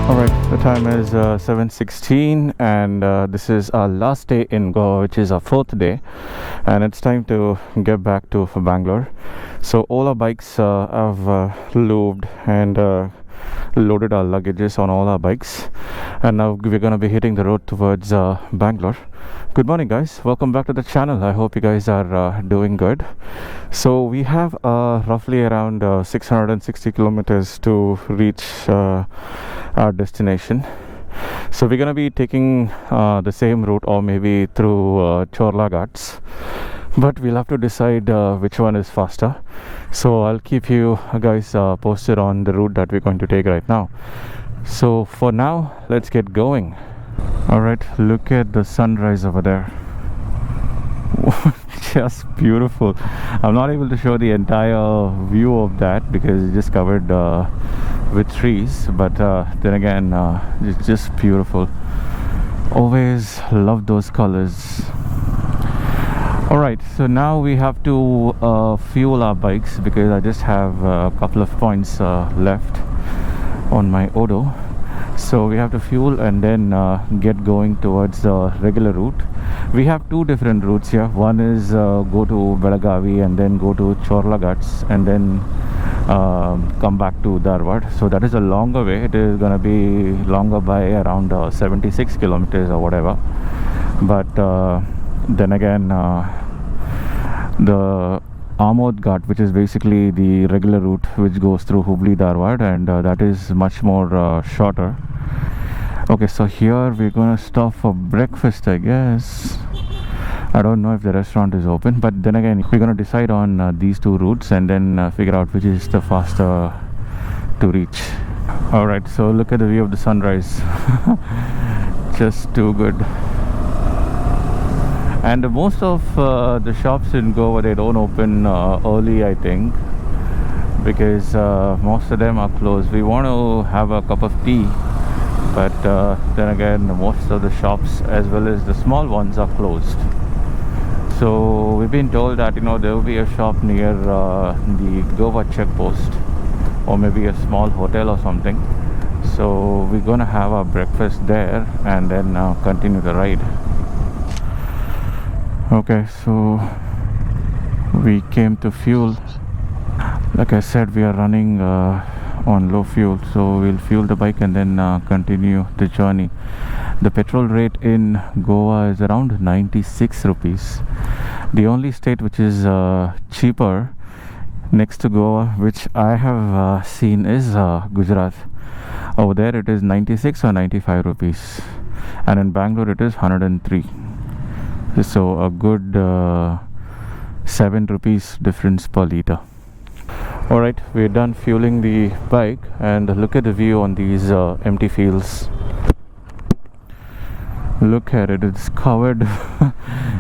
Alright, the time is 7:16 and this is our last day in Goa, which is our fourth day, and it's time to get back to Bangalore. So all our bikes have lubed and loaded our luggages on all our bikes, and now we're going to be hitting the road towards Bangalore. Good morning, guys. Welcome back to the channel. I hope you guys are doing good. So we have roughly around 660 kilometers to reach our destination. So we're going to be taking the same route, or maybe through Chorla Ghats, but we'll have to decide which one is faster. So I'll keep you guys posted on the route that we're going to take right now. So for now, let's get going. Alright, look at the sunrise over there. Just beautiful. I'm not able to show the entire view of that because it's just covered with trees, but then again, it's just beautiful. Always love those colors. Alright, so now we have to fuel our bikes because I just have a couple of points left on my Odo. So we have to fuel and then get going towards the regular route. We have two different routes here. One is go to Belagavi and then go to Chorla Ghats and then come back to Dharwad. So that is a longer way. It is going to be longer by around 76 kilometers or whatever. But then again, the Amod Ghat, which is basically the regular route which goes through Hubli Dharwad, and that is much more shorter. Okay, so here we're gonna stop for breakfast, I guess. I don't know if the restaurant is open, but then again, we're gonna decide on these two routes and then figure out which is the faster to reach. Alright, so look at the view of the sunrise. Just too good. And most of the shops in Goa, they don't open early, I think, because most of them are closed. We want to have a cup of tea, but then again, most of the shops as well as the small ones are closed. So we've been told that there will be a shop near the Goa checkpost, or maybe a small hotel or something. So we're gonna have our breakfast there and then continue the ride. Okay, so we came to fuel. Like I said, we are running on low fuel, so we'll fuel the bike and then continue the journey. The petrol rate in Goa is around 96 rupees. The only state which is cheaper next to Goa, which I have seen, is Gujarat. Over there it is 96 or 95 rupees, and in Bangalore it is 103. So a good 7 rupees difference per litre. Alright, we're done fueling the bike, and look at the view on these empty fields. Look at it, it's covered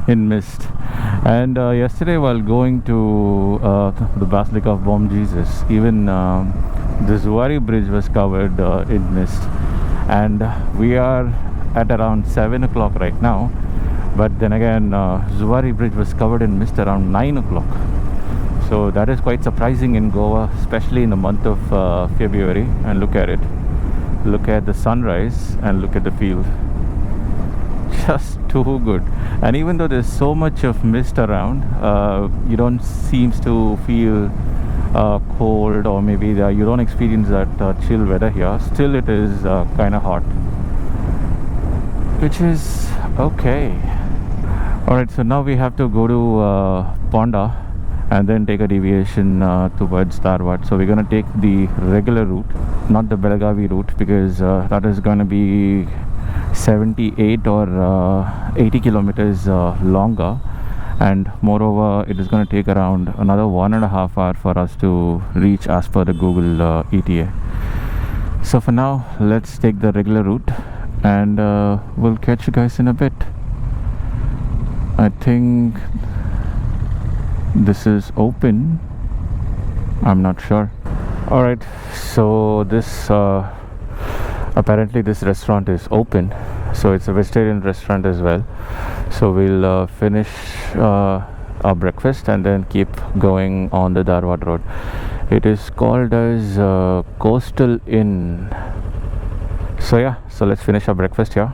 in mist. And yesterday while going to the Basilica of Bom Jesus, even the Zuari bridge was covered in mist. And we are at around 7 o'clock right now. But then again, Zuari bridge was covered in mist around 9 o'clock. So that is quite surprising in Goa, especially in the month of February. And look at it. Look at the sunrise and look at the field. Just too good. And even though there's so much of mist around, you don't seem to feel cold, or maybe you don't experience that chill weather here. Still it is kind of hot, which is okay. Alright, so now we have to go to Ponda and then take a deviation towards Dharwad. So we're going to take the regular route, not the Belagavi route, because that is going to be 78 or 80 kilometers longer, and moreover it is going to take around another 1.5 hours for us to reach as per the Google ETA. So for now, let's take the regular route, and we'll catch you guys in a bit. I think this is open, I'm not sure. Alright, so this apparently this restaurant is open, so it's a vegetarian restaurant as well. So we'll finish our breakfast and then keep going on the Dharwad road. It is called as Coastal Inn. So yeah, so let's finish our breakfast here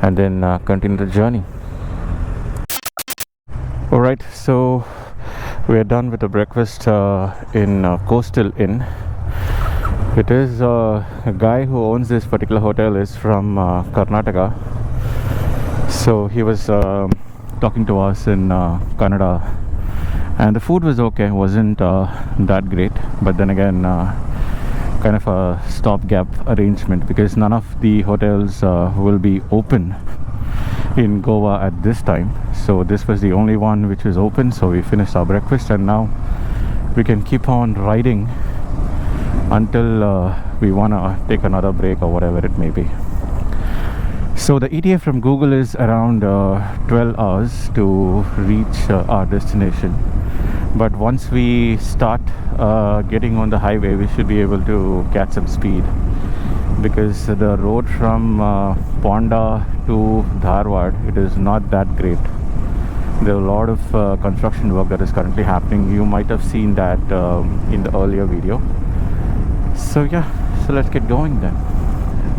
and then continue the journey. Alright, so we are done with the breakfast in Coastal Inn. It is a guy who owns this particular hotel is from Karnataka. So he was talking to us in Kannada, and the food was okay, wasn't that great, but then again kind of a stopgap arrangement because none of the hotels will be open in Goa at this time. So this was the only one which was open, so we finished our breakfast and now we can keep on riding until we want to take another break or whatever it may be. So the ETA from Google is around 12 hours to reach our destination, but once we start getting on the highway we should be able to catch some speed because the road from Ponda to Dharwad, it is not that great. There are a lot of construction work that is currently happening. You might have seen that in the earlier video. So yeah, so let's get going then.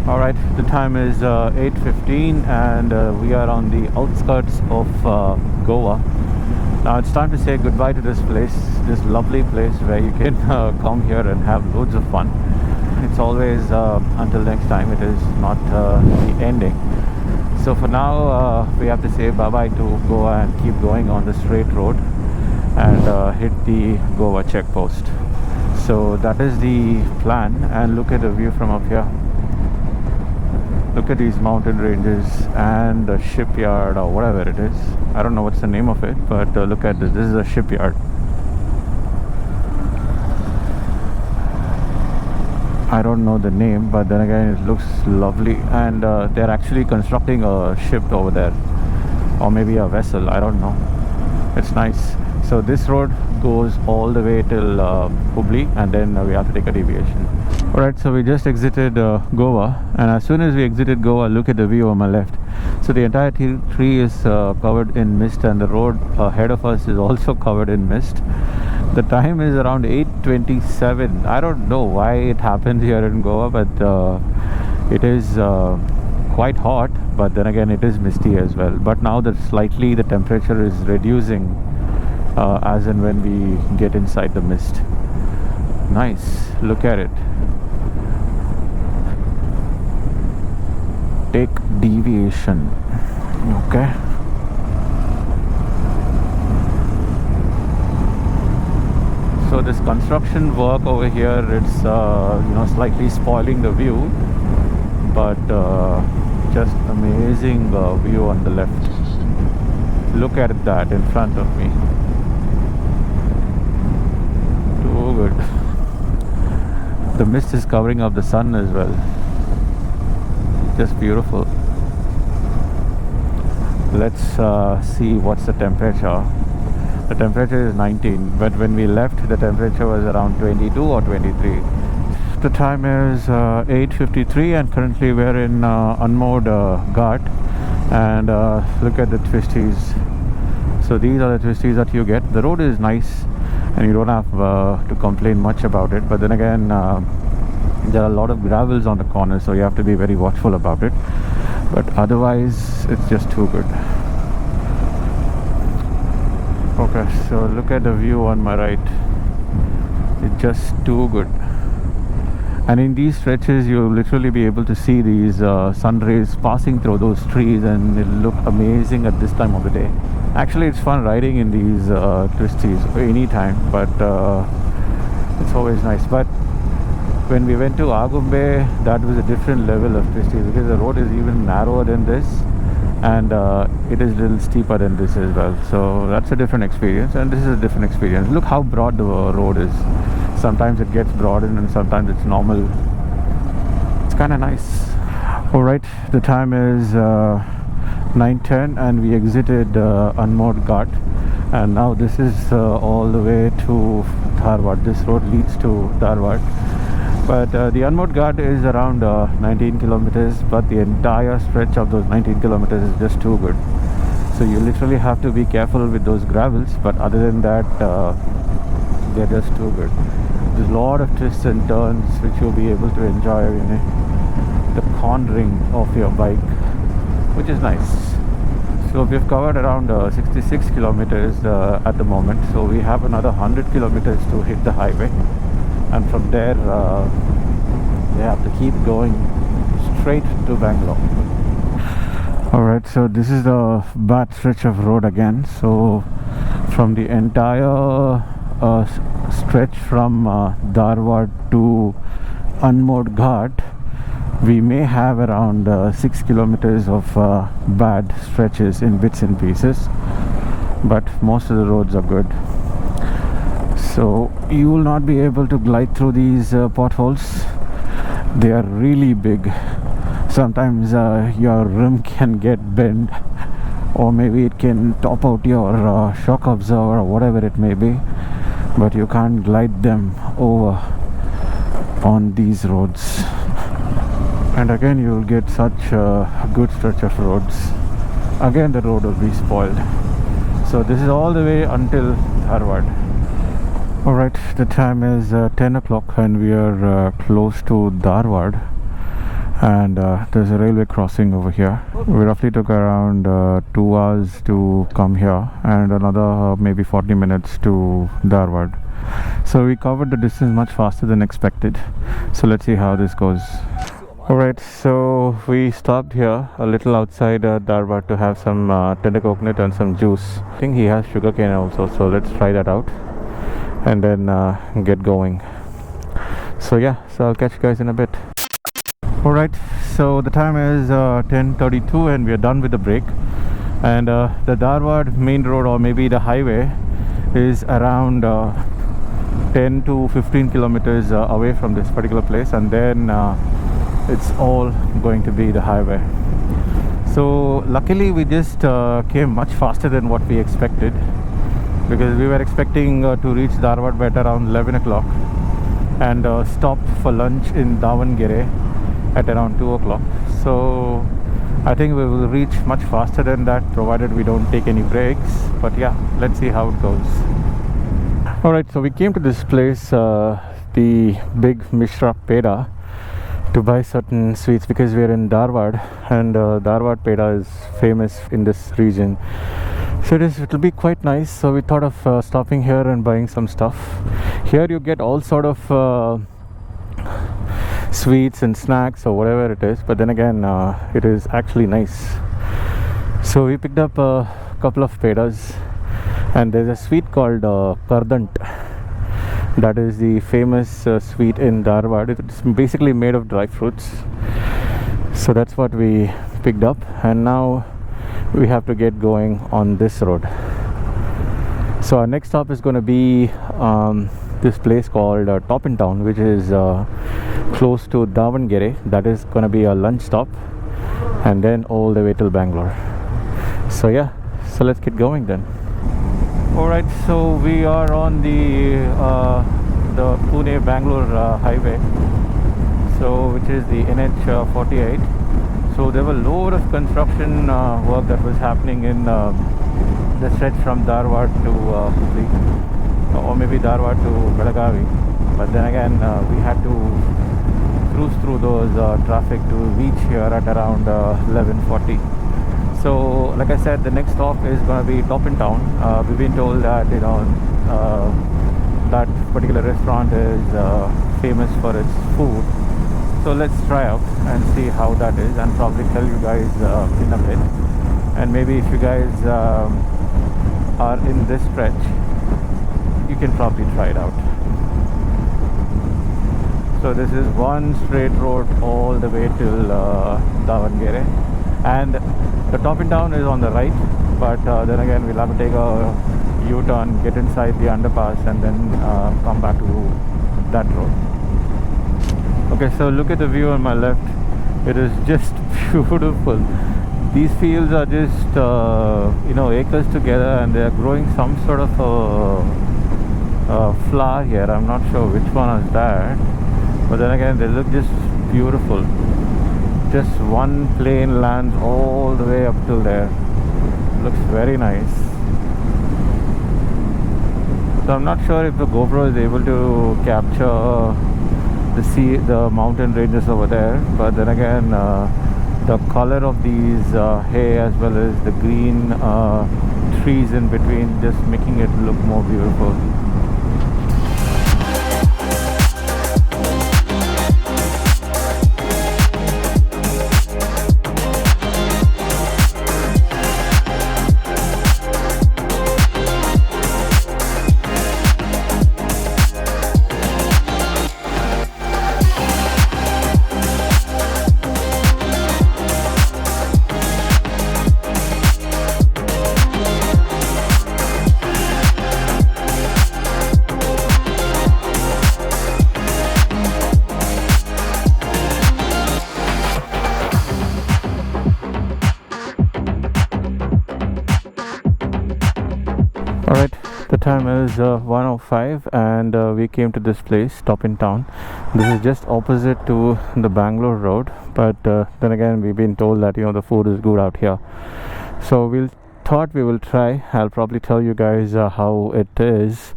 Alright, the time is 8:15 and we are on the outskirts of Goa. Now it's time to say goodbye to this place, this lovely place where you can come here and have loads of fun. It's always until next time, it is not the ending. So for now we have to say bye bye to Goa and keep going on the straight road and hit the Goa checkpost. So that is the plan, and look at the view from up here. Look at these mountain ranges and the shipyard or whatever it is. I don't know what's the name of it, but look at this. This is a shipyard. I don't know the name, but then again it looks lovely, and they're actually constructing a ship over there, or maybe a vessel, I don't know. It's nice. So this road goes all the way till Hubli, and then we have to take a deviation. Alright, so we just exited Goa, and as soon as we exited Goa, look at the view on my left. So the entire tree is covered in mist, and the road ahead of us is also covered in mist. The time is around 8:27. I don't know why it happened here in Goa, but it is quite hot, but then again it is misty as well. But now that slightly the temperature is reducing as and when we get inside the mist. Nice, look at it. Take deviation. Okay. So this construction work over here, it's slightly spoiling the view, but just amazing view on the left. Look at that in front of me. Too good. The mist is covering up the sun as well. Just beautiful. Let's see what's the temperature. The temperature is 19, but when we left the temperature was around 22 or 23. The time is 8:53 and currently we're in unmowed Ghat, and look at the twisties. So these are the twisties that you get. The road is nice and you don't have to complain much about it, but then again there are a lot of gravels on the corners, so you have to be very watchful about it, but otherwise it's just too good. Okay, so look at the view on my right. It's just too good. And in these stretches you'll literally be able to see these sun rays passing through those trees, and it'll look amazing at this time of the day. Actually it's fun riding in these twisties anytime, but it's always nice. But when we went to Agumbe, that was a different level of twisties because the road is even narrower than this, and it is a little steeper than this as well. So that's a different experience, and this is a different experience. Look how broad the road is. Sometimes it gets broadened and sometimes it's normal. It's kind of nice. Alright, the time is 9:10 and we exited unmowed Ghat, and now this is all the way to Dharwad. This road leads to Dharwad, but the unmowed Ghat is around 19 kilometers, but the entire stretch of those 19 kilometers is just too good. So you literally have to be careful with those gravels, but other than that they're just too good. There's a lot of twists and turns which you'll be able to enjoy. the cornering of your bike, which is nice. So we've covered around 66 kilometers at the moment, so we have another 100 kilometers to hit the highway, and from there we have to keep going straight to Bangalore. Alright, so this is the bad stretch of road again. So from the entire stretch from Dharwad to Anmod Ghat, we may have around 6 kilometers of bad stretches in bits and pieces, but most of the roads are good. So you will not be able to glide through these potholes. They are really big. Sometimes your rim can get bent, or maybe it can top out your shock absorber or whatever it may be, but you can't glide them over on these roads. And again, you will get such a good stretch of roads. Again, the road will be spoiled. So this is all the way until Dharwad. Alright, the time is 10 o'clock and we are close to Dharwad, and there's a railway crossing over here. We roughly took around 2 hours to come here, and another maybe 40 minutes to Dharwad. So we covered the distance much faster than expected. So let's see how this goes. Alright, so we stopped here a little outside Dharwad to have some tender coconut and some juice. I think he has sugarcane also, so let's try that out and then get going. So yeah, so I'll catch you guys in a bit. Alright, so the time is 10:32 and we are done with the break, and the Dharwad main road, or maybe the highway, is around 10 to 15 kilometers away from this particular place, and then it's all going to be the highway. So luckily we just came much faster than what we expected, because we were expecting to reach Dharwad by around 11 o'clock and stop for lunch in Davangere at around 2 o'clock. So I think we will reach much faster than that, provided we don't take any breaks. But yeah, let's see how it goes. Alright, so we came to this place, the Big Mishra Peda, to buy certain sweets, because we are in Dharwad, and Dharwad Peda is famous in this region. So it'll be quite nice. So we thought of stopping here and buying some stuff. Here you get all sort of sweets and snacks or whatever it is, but then again it is actually nice. So we picked up a couple of pedas, and there's a sweet called Kardant. That is the famous sweet in Dharwad. It's basically made of dry fruits. So that's what we picked up, and now we have to get going on this road. So our next stop is going to be this place called Toppin Town, which is close to Davangere. That is going to be a lunch stop, and then all the way till Bangalore. So yeah, so let's get going then. Alright, so we are on the Pune-Bangalore highway, so which is the NH 48. So there were a load of construction work that was happening in the stretch from Dharwad to Hubli, or maybe Dharwad to Belagavi. But then again, we had to cruise through those traffic to reach here at around 11:40. So like I said, the next stop is going to be Toppin Town. We've been told that that particular restaurant is famous for its food. So let's try out and see how that is, and probably tell you guys in a bit. And maybe if you guys are in this stretch, you can probably try it out. So this is one straight road all the way till Davangere, and the Toppin Town is on the right, but then again we'll have to take a U-turn, get inside the underpass, and then come back to that road. Okay, so look at the view on my left. It is just beautiful. These fields are just acres together, and they are growing some sort of a flower here. I'm not sure which one is that, but then again they look just beautiful. Just one plain land all the way up till there. Looks very nice. So I'm not sure if the GoPro is able to capture the mountain ranges over there, but then again the color of these hay as well as the green trees in between just making it look more beautiful. Alright, the time is 1:05 and we came to this place, Stop in Town. This is just opposite to the Bangalore road, but then again we've been told that the food is good out here. So we thought we will try. I'll probably tell you guys how it is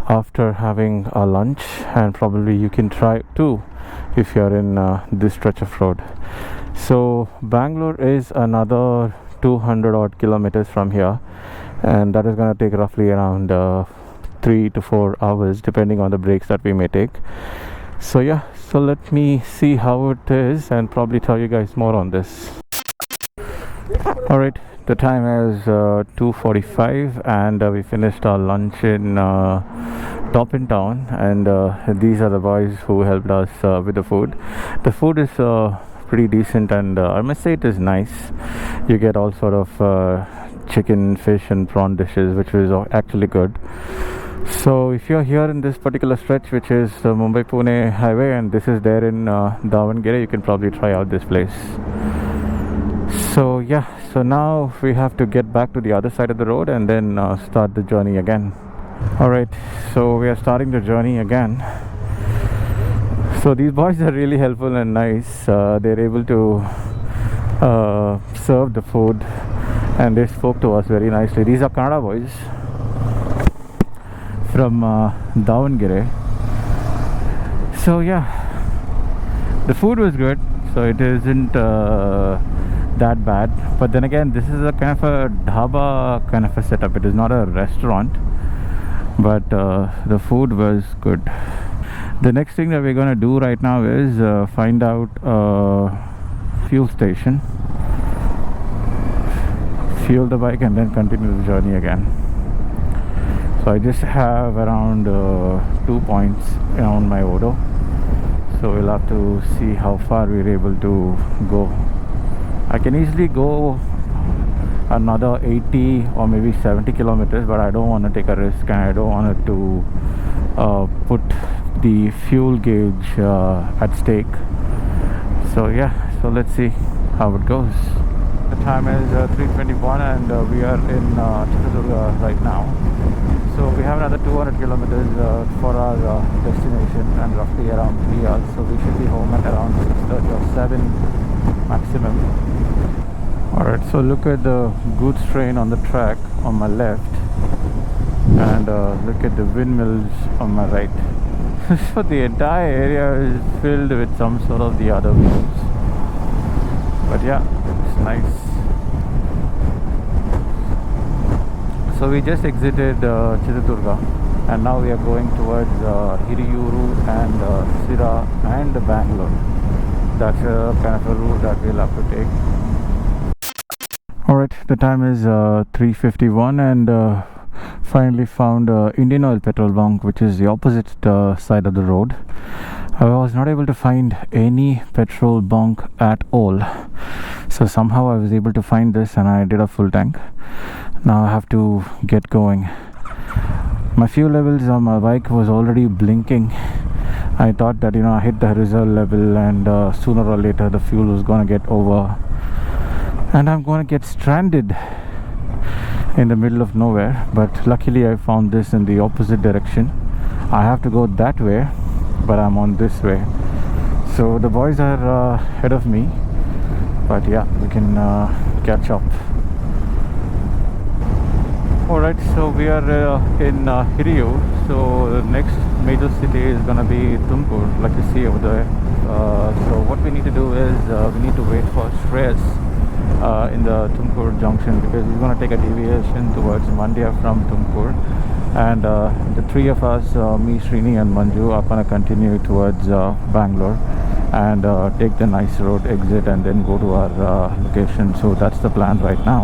after having a lunch, and probably you can try too if you're in this stretch of road. So Bangalore is another 200 odd kilometers from here, and that is going to take roughly around 3 to 4 hours depending on the breaks that we may take. So yeah, so let me see how it is and probably tell you guys more on this. Alright, the time is 2:45 and we finished our lunch in Top in Town, and these are the boys who helped us with the food. The food is pretty decent, and I must say it is nice. You get all sort of chicken, fish and prawn dishes, which is actually good. So if you're here in this particular stretch, which is the Mumbai-Pune highway, and this is there in Davangere, you can probably try out this place. So yeah, so now we have to get back to the other side of the road and then start the journey again. Alright, so we are starting the journey again. So these boys are really helpful and nice. They're able to serve the food, and they spoke to us very nicely. These are Kannada boys from Davangere. So yeah, the food was good, so it isn't that bad. But then again, this is a kind of a dhaba kind of a setup. It is not a restaurant, but the food was good. The next thing that we're going to do right now is find out a fuel station, fuel the bike, and then continue the journey again. So I just have around 2 points on my Odo, so we'll have to see how far we're able to go. I can easily go another 80 or maybe 70 kilometers, but I don't want to take a risk, and I don't want it to put the fuel gauge at stake. So yeah, so let's see how it goes. The time is 3:21 and we are in Chitradurga right now. So we have another 200 kilometers for our destination, and roughly around 3 hours. So we should be home at around 6:30 or 7 maximum. Alright, so look at the goods train on the track on my left, and look at the windmills on my right. So the entire area is filled with some sort of the other views. But yeah, it's nice. So we just exited Chitradurga, and now we are going towards Hiriyuru and Sira and Bangalore. That's a kind of a route that we'll have to take. Alright, the time is 3:51 and finally found Indian Oil petrol bunk, which is the opposite side of the road. I was not able to find any petrol bunk at all, so somehow I was able to find this and I did a full tank. Now I have to get going. My fuel levels on my bike was already blinking. I thought that I hit the reserve level, and sooner or later the fuel was gonna get over and I'm gonna get stranded in the middle of nowhere. But luckily I found this in the opposite direction. I have to go that way, but I'm on this way. So the boys are ahead of me, but yeah, we can catch up. Alright, so we are in Hiriyur. So the next major city is gonna be Tumkur, like you see over there. So what we need to do is we need to wait for Shreyas in the Tumkur junction, because he's gonna take a deviation towards Mandya from Tumkur, and the three of us, me, Srini and Manju, are gonna continue towards Bangalore and take the nice road exit and then go to our location. So that's the plan right now.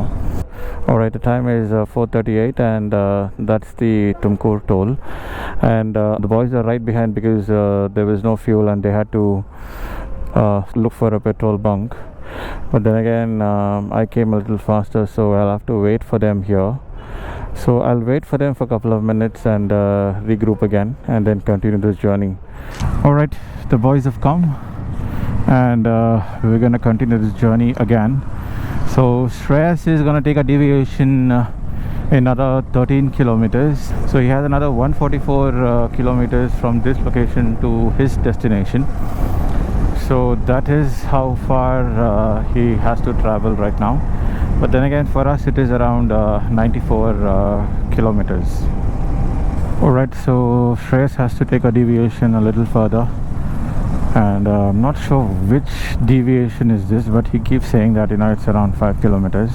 Alright, the time is 4:38 and that's the Tumkur toll, and the boys are right behind because there was no fuel and they had to look for a petrol bunk. But then again, I came a little faster, so I'll have to wait for them here. So I'll wait for them for a couple of minutes and regroup again and then continue this journey. Alright, the boys have come and we're gonna continue this journey again. So Shreyas is gonna take a deviation another 13 kilometers. So he has another 144 kilometers from this location to his destination. So that is how far he has to travel right now. But then again, for us it is around 94 kilometers. Alright, so Shreyas has to take a deviation a little further, and I'm not sure which deviation is this, but he keeps saying that, you know, it's around 5 kilometers.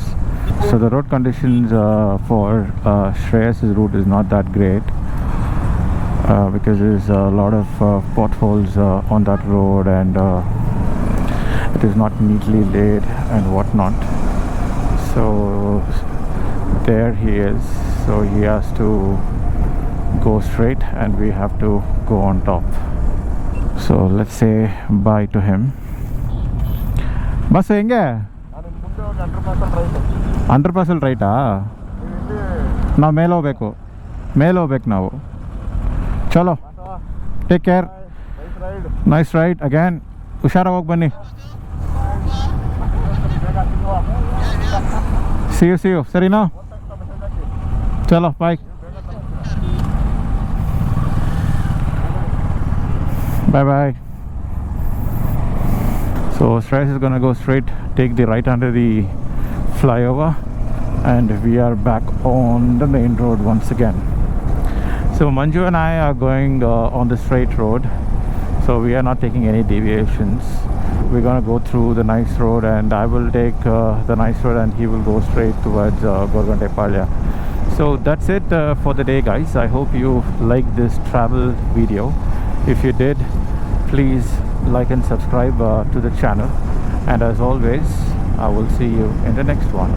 So the road conditions for Shreyas' route is not that great, because there's a lot of potholes on that road, and it is not neatly laid and whatnot. So there he is, so he has to go straight and we have to go on top. So let's say bye to him. Bus ಹೆಂಗೆ 100% ರೈಟಾ? ನಾವು ಮೇಲೆ ಹೋಗ್ಬೇಕು ನಾವು. ಚಲೋ, take care, nice ride again. ಹುಷಾರಾಗಿ ಹೋಗಿ ಬನ್ನಿ. See you, ಸರಿನಾ? ಚಲೋ, ಬಾಯ್. Bye. So Shreyas is gonna go straight, take the right under the flyover, and we are back on the main road once again. So Manju and I are going on the straight road, so we are not taking any deviations. We're gonna go through the nice road, and I will take the nice road and he will go straight towards Gorgontepalia. So that's it for the day, guys. I hope you liked this travel video. If you did, please like and subscribe to the channel, and as always, I will see you in the next one.